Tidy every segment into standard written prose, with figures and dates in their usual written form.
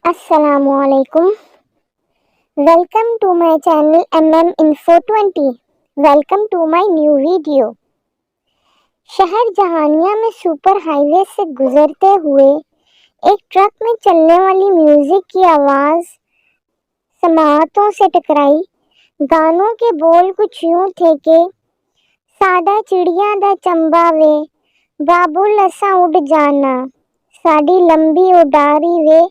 Assalamualaikum. Welcome to my channel Info 20. Welcome to my new video. शहर जहानिया में super highway से गुजरते हुए एक ट्रक में चलने वाली म्यूजिक की आवाज समाअतों से टकराई। गानों के बोल कुछ यूं थे कि साडा चिड़िया दा चंबा वे बाबुल असा उड़ जाना, साडी लंबी उडारी वे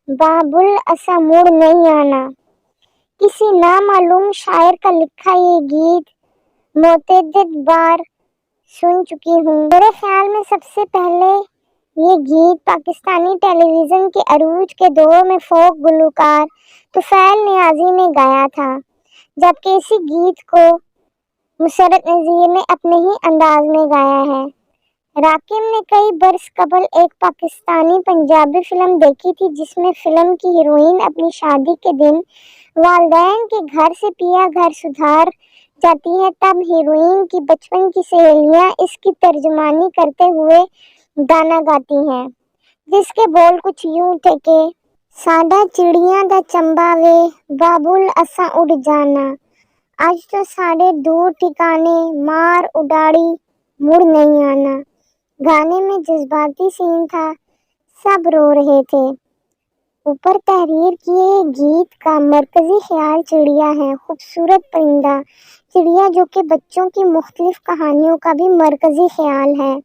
बाबुल असा मुड़ नहीं आना। किसी नामालूम शायर का लिखा ये गीत मुतअद्दिद बार सुन चुकी हूँ। मेरे ख्याल में सबसे पहले ये गीत पाकिस्तानी टेलीविजन के अरूज के दौर में फोक गुलकार तुफैल नियाजी ने गाया था, जबकि इसी गीत को मुसरत नज़ीर ने अपने ही अंदाज में गाया है। राकिब ने कई बरस कबल एक पाकिस्तानी पंजाबी फिल्म देखी थी, जिसमें फिल्म की हीरोइन अपनी शादी के दिन वालिदैन के घर से पिया घर सुधार जाती है। तब हीरोइन की बचपन की सहेलियां इसकी तर्जुमानी करते हुए गाना गाती हैं, जिसके बोल कुछ यूं थे कि साडा चिड़िया दा चंबा वे बाबुल असा उड़ जाना, आज तो साढ़े दूर ठिकाने मार उडाड़ी मुड़ नहीं आना। गाने में जज्बाती सीन था, सब रो रहे थे। ऊपर तहरीर किए गीत का मरकजी ख्याल चिड़िया है, खूबसूरत परिंदा चिड़िया जो कि बच्चों की मुख्तलिफ कहानियों का भी मरकजी ख्याल है।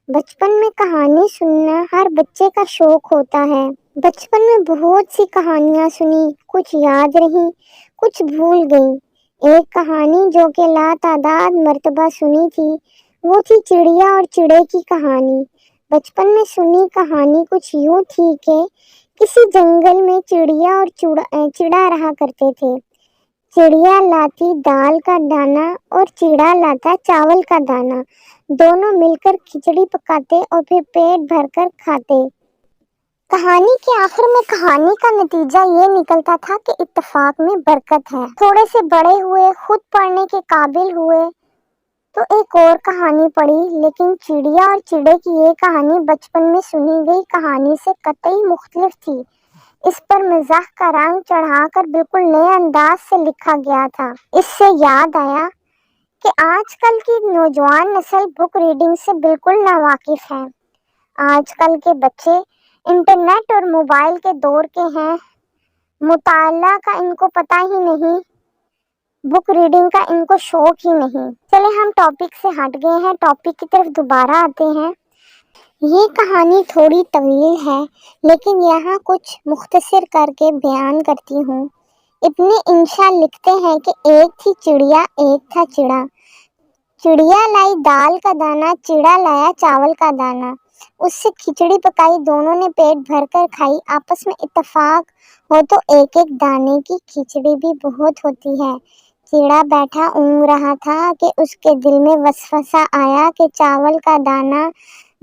बचपन में कहानी सुनना हर बच्चे का शौक होता है। बचपन में बहुत सी कहानियां सुनी, कुछ याद रही, कुछ भूल गई। एक कहानी जो कि लातादाद मर्तबा सुनी थी, वो थी चिड़िया और चिड़े की कहानी। बचपन में सुनी कहानी कुछ यूं थी कि किसी जंगल में चिड़िया और चिड़ा रहा करते थे। चिड़िया लाती दाल का दाना और चिड़ा लाता चावल का दाना। दोनों मिलकर खिचड़ी पकाते और फिर पेट भरकर खाते। कहानी के आखिर में कहानी का नतीजा ये निकलता था कि इत्तेफाक में बरकत है। थोड़े से बड़े हुए, खुद पढ़ने के काबिल हुए तो एक और कहानी पढ़ी, लेकिन चिड़िया और चिड़े की ये कहानी बचपन में सुनी गई कहानी से कतई मुख्तलिफ थी। इस पर मजाक का रंग चढ़ाकर बिल्कुल नए अंदाज से लिखा गया था। इससे याद आया कि आजकल की नौजवान नस्ल बुक रीडिंग से बिल्कुल नावाकिफ है। आजकल के बच्चे इंटरनेट और मोबाइल के दौर के हैं, मुताला का इनको पता ही नहीं, बुक रीडिंग का इनको शौक ही नहीं। चले हम टॉपिक से हट गए हैं, टॉपिक की तरफ दोबारा आते हैं। ये कहानी थोड़ी तवील है, लेकिन यहाँ कुछ मुख्तसर करके बयान करती हूँ। इब्ने इंशा लिखते हैं कि एक थी चिड़िया, एक था चिड़ा। चिड़िया लाई दाल का दाना, चिड़ा लाया चावल का दाना। उससे खिचड़ी पकाई, दोनों ने पेट भरकर खाई। आपस में इत्तेफाक हो तो एक एक दाने की खिचड़ी भी बहुत होती है। चिड़ा बैठा ऊँग रहा था कि उसके दिल में वसवसा आया कि चावल का दाना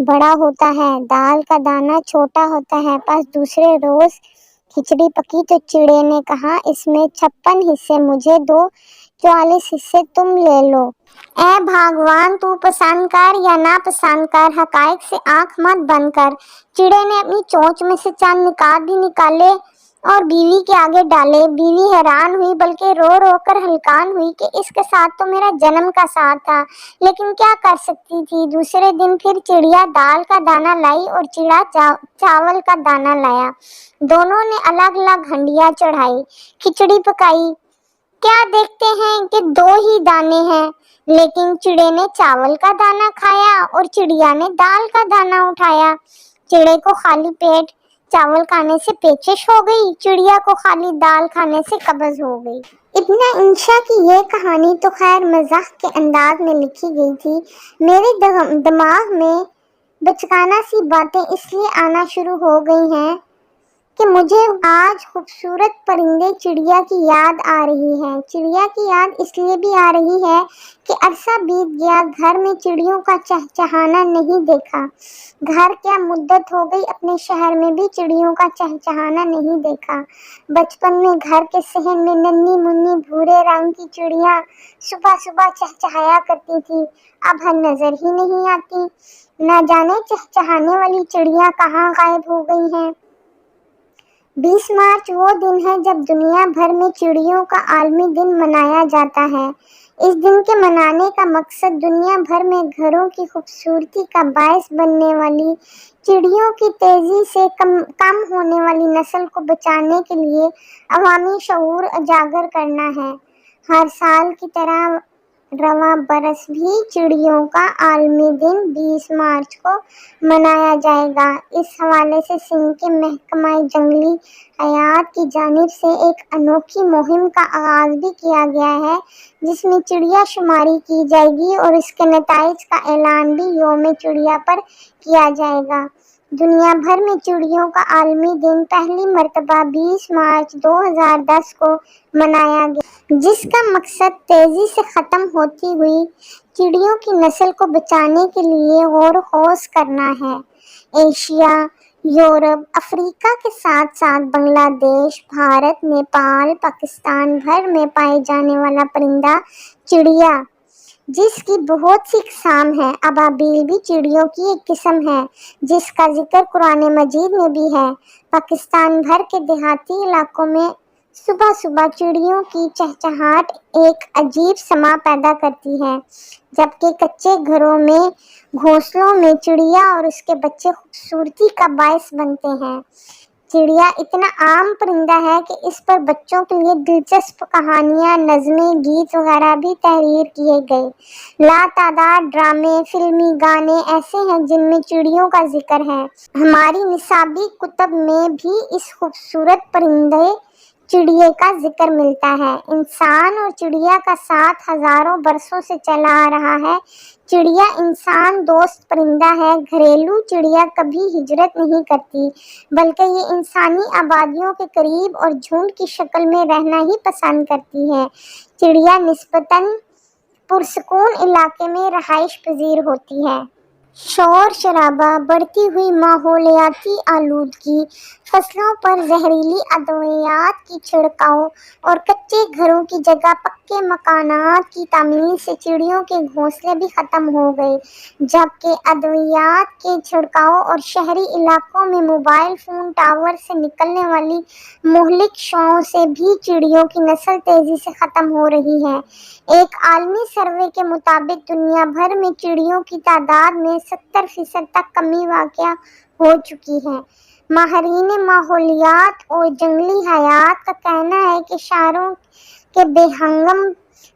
बड़ा होता है, दाल का दाना छोटा होता है। बस दूसरे रोज खिचड़ी पकी तो चिड़े ने कहा, इसमें 56 हिस्से मुझे दो, 44 हिस्से तुम ले लो। ऐ भगवान, तू पसंद कर या ना पसंद कर, हकायक से आंख मत बंद कर। चिड़े ने अपनी चोंच में से चंद निकात भी निकाले और बीवी के आगे डाले। बीवी हैरान हुई, बल्कि रो रो कर हलकान हुई कि इसके साथ तो मेरा जन्म का साथ था, लेकिन क्या कर सकती थी। दूसरे दिन फिर चिड़िया दाल का दाना लाई और चिड़ा चावल का दाना लाया। दोनों ने अलग अलग हंडियां चढ़ाई, खिचड़ी पकाई। क्या देखते हैं कि दो ही दाने हैं, लेकिन चिड़े ने चावल का दाना खाया और चिड़िया ने दाल का दाना उठाया। चिड़े को खाली पेट चावल खाने से पेचिश हो गई, चिड़िया को खाली दाल खाने से कब्ज हो गई। इब्ने इंशा की ये कहानी तो खैर मजाक के अंदाज में लिखी गई थी। मेरे दिमाग में बचकाना सी बातें इसलिए आना शुरू हो गई हैं कि मुझे आज खूबसूरत परिंदे चिड़िया की याद आ रही है। चिड़िया की याद इसलिए भी आ रही है कि अरसा बीत गया, घर में चिड़ियों का चहचहाना नहीं देखा। घर क्या मुद्दत हो गई, अपने शहर में भी चिड़ियों का चहचहाना नहीं देखा। बचपन में घर के सहन में नन्ही मुन्नी भूरे रंग की चिड़िया सुबह सुबह चहचहाया करती थी, अब हर नजर ही नहीं आती। न जाने चहचहाने वाली चिड़िया कहाँ गायब हो गई हैं। 20 مارچ وہ دن ہے جب دنیا بھر میں چڑیوں کا عالمی دن منایا جاتا ہے۔ اس دن کے منانے کا مقصد دنیا بھر میں گھروں کی خوبصورتی کا باعث بننے والی چڑیوں کی تیزی سے کم ہونے والی نسل کو بچانے کے لیے عوامی شعور اجاگر کرنا ہے۔ ہر سال کی طرح رواں برس بھی چڑیوں کا عالمی دن 20 مارچ کو منایا جائے گا۔ اس حوالے سے سندھ کے محکمہ جنگلی حیات کی جانب سے ایک انوکھی مہم کا آغاز بھی کیا گیا ہے، جس میں چڑیا شماری کی جائے گی اور اس کے نتائج کا اعلان بھی یوم چڑیا پر کیا جائے گا۔ دنیا بھر میں چڑیوں کا عالمی دن پہلی مرتبہ 20 مارچ 2010 کو منایا گیا، جس کا مقصد تیزی سے ختم ہوتی ہوئی چڑیوں کی نسل کو بچانے کے لیے غور و خوض کرنا ہے۔ ایشیا، یورپ، افریقہ کے ساتھ ساتھ بنگلہ دیش، بھارت، نیپال، پاکستان بھر میں پائے جانے والا پرندہ چڑیا، جس کی بہت سی اقسام ہیں۔ ابابیل بھی چڑیوں کی ایک قسم ہے، جس کا ذکر قرآن مجید میں بھی ہے۔ پاکستان بھر کے دیہاتی علاقوں میں صبح صبح چڑیوں کی چہچہاہٹ ایک عجیب سما پیدا کرتی ہے، جبکہ کچے گھروں میں گھونسلوں میں چڑیا اور اس کے بچے خوبصورتی کا باعث بنتے ہیں۔ چڑیا اتنا عام پرندہ ہے کہ اس پر بچوں کے لیے دلچسپ کہانیاں، نظمیں، گیت وغیرہ بھی تحریر کیے گئے۔ لاتعداد ڈرامے، فلمی گانے ایسے ہیں جن میں چڑیوں کا ذکر ہے۔ ہماری نصابی کتب میں بھی اس خوبصورت پرندے چڑیے کا ذکر ملتا ہے۔ انسان اور چڑیا کا ساتھ ہزاروں برسوں سے چلا آ رہا ہے۔ چڑیا انسان دوست پرندہ ہے۔ گھریلو چڑیا کبھی ہجرت نہیں کرتی، بلکہ یہ انسانی آبادیوں کے قریب اور جھنڈ کی شکل میں رہنا ہی پسند کرتی ہے۔ چڑیا نسبتاً پرسکون علاقے میں رہائش پذیر ہوتی ہے۔ شور شرابہ، بڑھتی ہوئی ماحولیاتی آلودگی، فصلوں پر زہریلی ادویات کی چھڑکاؤ اور کچے گھروں کی جگہ پکے مکانات کی تعمیر سے چڑیوں کے گھونسلے بھی ختم ہو گئے، جبکہ ادویات کے چھڑکاؤ اور شہری علاقوں میں موبائل فون ٹاور سے نکلنے والی مہلک شعاؤں سے بھی چڑیوں کی نسل تیزی سے ختم ہو رہی ہے۔ ایک عالمی سروے کے مطابق دنیا بھر میں چڑیوں کی تعداد میں 70% تک کمی واقع ہو چکی ہے۔ ماہرین ماحولیات اور جنگلی حیات کا کہنا ہے کہ شہروں کے بے ہنگم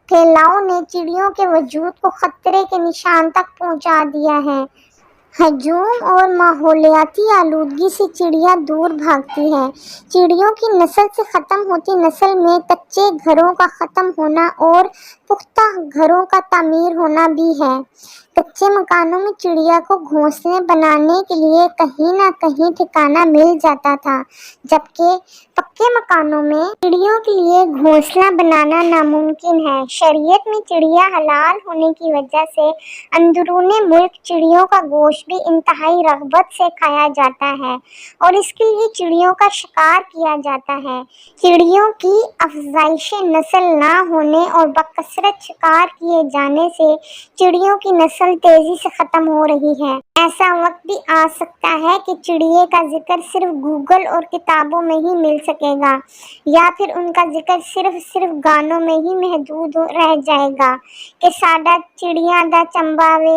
پھیلاؤ نے چڑیوں کے وجود کو خطرے کے نشان تک پہنچا دیا ہے۔ ہجوم اور ماحولیاتی آلودگی سے چڑیا دور بھاگتی ہے۔ چڑیوں کی نسل سے ختم ہوتی نسل میں کچے گھروں کا ختم ہونا اور پختہ گھروں کا تعمیر ہونا بھی ہے۔ کچے مکانوں میں چڑیا کو گھونسلے بنانے کے لیے کہیں نہ کہیں ٹھکانہ مل جاتا تھا، جبکہ پکے مکانوں میں چڑیوں کے لیے گھونسلہ بنانا ناممکن ہے۔ شریعت میں چڑیا حلال ہونے کی وجہ سے اندرون ملک چڑیوں کا گوشت بھی انتہائی رغبت سے کھایا جاتا ہے اور اس کے لیے چڑیوں کا شکار کیا جاتا ہے۔ چڑیوں کی افزائش نسل نہ ہونے اور بکثرت شکار کیے جانے سے چڑیوں کی نسل تیزی سے ختم ہو رہی ہے۔ ایسا وقت بھی آ سکتا ہے کہ چڑیے کا ذکر صرف گوگل اور کتابوں میں ہی مل سکے گا، یا پھر ان کا ذکر صرف گانوں میں ہی محدود رہ جائے گا کہ ساڈا چڑیاں دا چنبا وے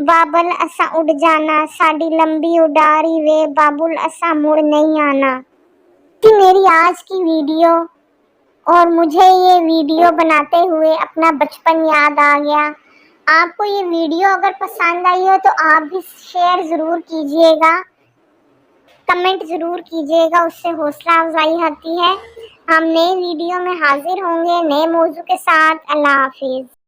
بابل اسا اڑ جانا، ساڈی لمبی اڈاری وے بابل اسا مڑ نہیں آنا۔ تھی میری آج کی ویڈیو، اور مجھے یہ ویڈیو بناتے ہوئے اپنا بچپن یاد آ گیا۔ آپ کو یہ ویڈیو اگر پسند آئی ہو تو آپ بھی شیئر ضرور کیجئے گا، کمنٹ ضرور کیجئے گا، اس سے حوصلہ افزائی ہوتی ہے۔ ہم نئے ویڈیو میں حاضر ہوں گے نئے موضوع کے ساتھ۔ اللہ حافظ۔